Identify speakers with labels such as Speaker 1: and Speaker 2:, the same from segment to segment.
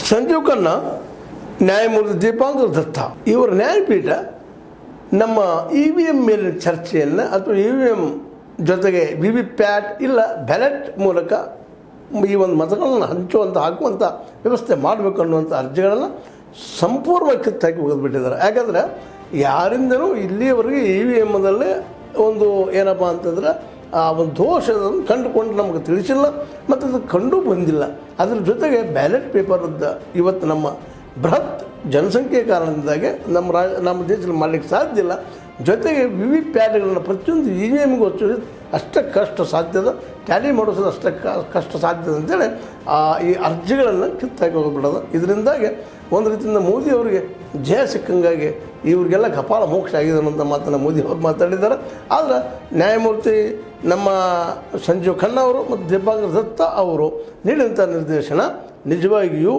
Speaker 1: ಸಂಜೀವ್ ಖನ್ನಾ, ನ್ಯಾಯಮೂರ್ತಿ ದೀಪಾಂಕರ್ ದತ್ತಾ ಇವರ ನ್ಯಾಯಪೀಠ ನಮ್ಮ EVM ಮೇಲಿನ ಚರ್ಚೆಯನ್ನು ಅಥವಾ EVM ಜೊತೆಗೆ VVPAT ಇಲ್ಲ ಬ್ಯಾಲೆಟ್ ಮೂಲಕ ಈ ಒಂದು ಮತಗಳನ್ನು ಹಾಕುವಂಥ ವ್ಯವಸ್ಥೆ ಮಾಡಬೇಕು ಅನ್ನುವಂಥ ಅರ್ಜಿಗಳನ್ನು ಸಂಪೂರ್ಣವಾಗಿ ಕಿತ್ತಾಕಿ ಒಗೆದುಬಿಟ್ಟಿದ್ದಾರೆ. ಯಾಕಂದರೆ ಯಾರಿಂದನೂ ಇಲ್ಲಿಯವರೆಗೆ EVMದಲ್ಲೇ ಒಂದು ಏನಪ್ಪ ಅಂತಂದರೆ ಆ ಒಂದು ದೋಷವನ್ನು ಕಂಡುಕೊಂಡು ನಮಗೆ ತಿಳಿಸಿಲ್ಲ ಮತ್ತು ಅದು ಕಂಡು ಬಂದಿಲ್ಲ. ಅದರ ಜೊತೆಗೆ ಬ್ಯಾಲೆಟ್ ಪೇಪರ್ದ ಇವತ್ತು ನಮ್ಮ ಬೃಹತ್ ಜನಸಂಖ್ಯೆ ಕಾರಣದಿಂದಾಗಿ ನಮ್ಮ ದೇಶದಲ್ಲಿ ಮಾಡಲಿಕ್ಕೆ ಸಾಧ್ಯ ಇಲ್ಲ. ಜೊತೆಗೆ VVPATಗಳನ್ನು ಪ್ರತಿಯೊಂದು EVMಗೂ ಅಷ್ಟೇ ಕಷ್ಟ ಸಾಧ್ಯದ, ಟ್ಯಾಲಿ ಮಾಡಿಸೋದು ಅಷ್ಟೇ ಕಷ್ಟ ಸಾಧ್ಯದ ಅಂತೇಳಿ ಈ ಅರ್ಜಿಗಳನ್ನು ಕಿತ್ತಾಕಿ ಹೋಗ್ಬಿಡೋದು. ಇದರಿಂದಾಗಿ ಒಂದು ರೀತಿಯಿಂದ ಮೋದಿ ಅವರಿಗೆ ಜಯ ಸಿಕ್ಕಂಗಾಗಿ ಇವ್ರಿಗೆಲ್ಲ ಕಪಾಳ ಮೋಕ್ಷ ಆಗಿದೆ ಅನ್ನೋಂಥ ಮಾತನ್ನು ಮೋದಿ ಅವರು ಮಾತಾಡಿದ್ದಾರೆ. ಆದರೆ ನ್ಯಾಯಮೂರ್ತಿ ನಮ್ಮ ಸಂಜೀವ್ ಖನ್ನಾ ಅವರು ಮತ್ತು ದೀಪಾಂಕರ್ ದತ್ತಾ ಅವರು ನೀಡಿದಂಥ ನಿರ್ದೇಶನ ನಿಜವಾಗಿಯೂ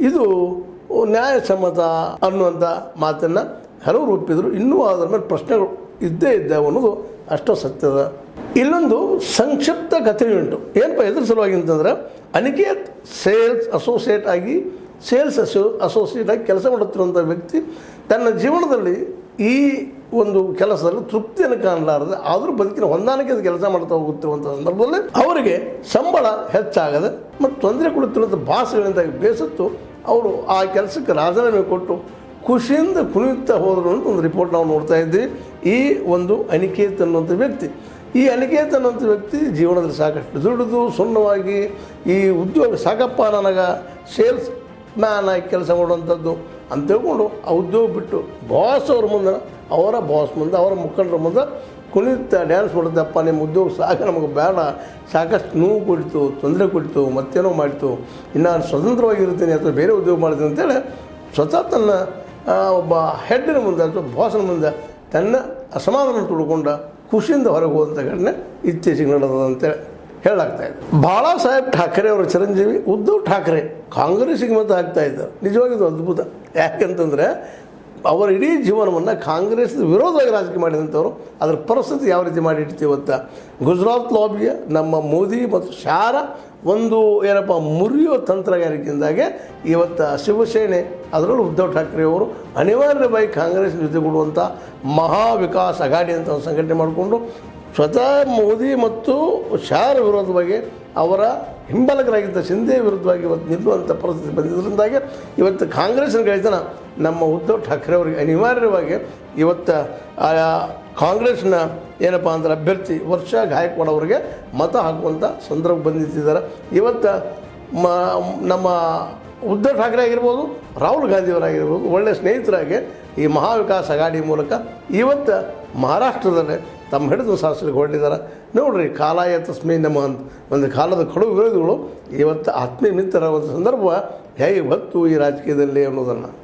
Speaker 1: ಇದು ನ್ಯಾಯಸಮ್ಮತ ಅನ್ನುವಂಥ ಮಾತನ್ನು ಹಲವರು ಒಪ್ಪಿದರು. ಇನ್ನೂ ಅದರ ಮೇಲೆ ಪ್ರಶ್ನೆಗಳು ಇದ್ದೇ ಇದ್ದಾವೆ ಅನ್ನೋದು ಅಷ್ಟು ಸತ್ಯದ. ಇಲ್ಲೊಂದು ಸಂಕ್ಷಿಪ್ತ ಕಥೆ ಉಂಟು. ಏನಪ್ಪ ಎದುರು ಸಲುವಾಗಿ ಅಂತಂದರೆ, ಅನಿಕೇತ್ ಸೇಲ್ಸ್ ಅಸೋಸಿಯೇಟ್ ಆಗಿ ಅಸೋಸಿಯೇಟ್ ಆಗಿ ಕೆಲಸ ಮಾಡುತ್ತಿರುವಂಥ ವ್ಯಕ್ತಿ ತನ್ನ ಜೀವನದಲ್ಲಿ ಈ ಒಂದು ಕೆಲಸದಲ್ಲಿ ತೃಪ್ತಿಯನ್ನು ಕಾಣಲಾರದೆ ಆದರೂ ಬದುಕಿನ ಹೊಂದಾಣಿಕೆ ಕೆಲಸ ಮಾಡ್ತಾ ಹೋಗುತ್ತಿರುವಂಥ ಸಂದರ್ಭದಲ್ಲಿ ಅವರಿಗೆ ಸಂಬಳ ಹೆಚ್ಚಾಗದೆ ಮತ್ತು ತೊಂದರೆ ಕೊಡುತ್ತಿರುವಂಥ ಬಾಸ್ಗಳಿಂದಾಗಿ ಬೇಸತ್ತು ಅವರು ಆ ಕೆಲಸಕ್ಕೆ ರಾಜೀನಾಮೆ ಕೊಟ್ಟು ಖುಷಿಯಿಂದ ಕುಣಿಯುತ್ತಾ ಹೋದರು ಅಂತ ಒಂದು ರಿಪೋರ್ಟ್ ನಾವು ನೋಡ್ತಾ ಇದ್ದೀವಿ. ಈ ಒಂದು ಅನಿಕೇತ್ ಅನ್ನುವಂಥ ವ್ಯಕ್ತಿ, ಈ ಅನಿಕೇತ್ ಅನ್ನುವಂಥ ವ್ಯಕ್ತಿ ಜೀವನದಲ್ಲಿ ಸಾಕಷ್ಟು ದುಡಿದು ಸುಣ್ಣವಾಗಿ ಈ ಉದ್ಯೋಗ ಸಾಕಪ್ಪ ನನಗೆ ಸೇಲ್ಸ್ ಮ್ಯಾನ್ ಆಗಿ ಕೆಲಸ ಮಾಡುವಂಥದ್ದು ಅಂತ ತಿಳ್ಕೊಂಡು ಆ ಉದ್ಯೋಗ ಬಿಟ್ಟು ಬಾಸ್ ಅವ್ರ ಮುಂದೆ, ಅವರ ಬಾಸ್ ಮುಂದೆ, ಅವರ ಮುಖಂಡರ ಮುಂದೆ ಕುಣಿಯುತ್ತಾ ಡ್ಯಾನ್ಸ್ ಮಾಡುತ್ತಪ್ಪ, ನಿಮ್ಮ ಉದ್ಯೋಗ ಸಾಕು, ನಮಗೆ ಬೇಡ, ಸಾಕಷ್ಟು ನೋವು ಕೊಡ್ತು, ತೊಂದರೆ ಕೊಡ್ತು, ಮತ್ತೇನೋ ಮಾಡ್ತು, ಇನ್ನು ಸ್ವತಂತ್ರವಾಗಿರ್ತೀನಿ ಅಥವಾ ಬೇರೆ ಉದ್ಯೋಗ ಮಾಡ್ತೀನಿ ಅಂತೇಳಿ ಸ್ವತಃ ತನ್ನ ಒಬ್ಬ ಹೆಡ್ಡಿನ ಮುಂದೆ ಅಥವಾ ಬಾಸ್ನ ಮುಂದೆ ತನ್ನ ಅಸಮಾಧಾನ ತುಡ್ಕೊಂಡ ಖುಷಿಯಿಂದ ಹೊರಗೆ ಹೋದಂಥ ಘಟನೆ ಇತ್ತೀಚೆಗೆ ನಡೆದ ಅಂತೇಳಿ ಹೇಳಲಾಗ್ತಾಯಿದೆ. ಬಾಳಾ ಸಾಹೇಬ್ ಠಾಕ್ರೆ ಅವರ ಚಿರಂಜೀವಿ ಉದ್ಧವ್ ಠಾಕ್ರೆ ಕಾಂಗ್ರೆಸ್ಸಿಗೆ ಮತ ಹಾಕ್ತಾಯಿದ್ದಾರೆ. ನಿಜವಾಗಿದು ಅದ್ಭುತ. ಯಾಕೆಂತಂದರೆ ಅವರ ಇಡೀ ಜೀವನವನ್ನು ಕಾಂಗ್ರೆಸ್ ವಿರೋಧವಾಗಿ ರಾಜಕೀಯ ಮಾಡಿದಂಥವ್ರು ಅದರ ಪರಿಸ್ಥಿತಿ ಯಾವ ರೀತಿ ಮಾಡಿರ್ತೀವಿ ಅಂತ ಗುಜರಾತ್ ಲಾಬಿಯ ನಮ್ಮ ಮೋದಿ ಮತ್ತು ಶಾರ ಒಂದು ಏನಪ್ಪ ಮುರಿಯುವ ತಂತ್ರಗಾರಿಕೆಯಿಂದಾಗೆ ಇವತ್ತು ಶಿವಸೇನೆ ಅದರಲ್ಲೂ ಉದ್ಧವ್ ಠಾಕ್ರೆ ಅವರು ಅನಿವಾರ್ಯವಾಗಿ ಕಾಂಗ್ರೆಸ್ ಜೊತೆಗೂಡುವಂಥ ಮಹಾ ವಿಕಾಸ್ ಅಘಾಡಿ ಅಂತ ಒಂದು ಸಂಘಟನೆ ಮಾಡಿಕೊಂಡು ಸ್ವತಃ ಮೋದಿ ಮತ್ತು ಶಾರ ವಿರೋಧವಾಗಿ ಅವರ ಹಿಂಬಲಕರಾಗಿದ್ದ ಶಿಂದೆ ವಿರುದ್ಧವಾಗಿ ಇವತ್ತು ನಿಲ್ಲುವಂಥ ಪರಿಸ್ಥಿತಿ ಬಂದಿದ್ದರಿಂದಾಗಿ ಇವತ್ತು ಕಾಂಗ್ರೆಸ್ನ ಗೆಳೆತನ ನಮ್ಮ ಉದ್ಧವ್ ಠಾಕ್ರೆ ಅವರಿಗೆ ಅನಿವಾರ್ಯವಾಗಿ ಇವತ್ತು ಕಾಂಗ್ರೆಸ್ನ ಏನಪ್ಪ ಅಂದ್ರೆ ಅಭ್ಯರ್ಥಿ ವರ್ಷಾ ಗಾಯಕ್ವಾಡ್ ಅವರಿಗೆ ಮತ ಹಾಕುವಂಥ ಸಂದರ್ಭ ಬಂದಿದ್ದಾರೆ. ಇವತ್ತು ನಮ್ಮ ಉದ್ಧವ್ ಠಾಕ್ರೆ ಆಗಿರ್ಬೋದು, ರಾಹುಲ್ ಗಾಂಧಿಯವರಾಗಿರ್ಬೋದು ಒಳ್ಳೆಯ ಸ್ನೇಹಿತರಾಗಿ ಈ ಮಹಾವಿಕಾಸ್ ಅಘಾಡಿ ಮೂಲಕ ಇವತ್ತು ಮಹಾರಾಷ್ಟ್ರದಲ್ಲೇ ತಮ್ಮ ಹಿಡಿದು ಶಾಸನಕ್ಕೆ ಹೊರಟಿದ್ದಾರೆ. ನೋಡಿರಿ, ಕಾಲಾಯ ತಸ್ಮೈ ನಮಃ ಅಂತ ಒಂದು ಕಾಲದ ಕಡು ವಿರೋಧಿಗಳು ಇವತ್ತು ಆತ್ಮೀಯ ಮಿತ್ರರಾಗುವಂಥ ಸಂದರ್ಭ ಹೇಗೆ ಬಂತು ಈ ರಾಜಕೀಯದಲ್ಲಿ ಅನ್ನೋದನ್ನು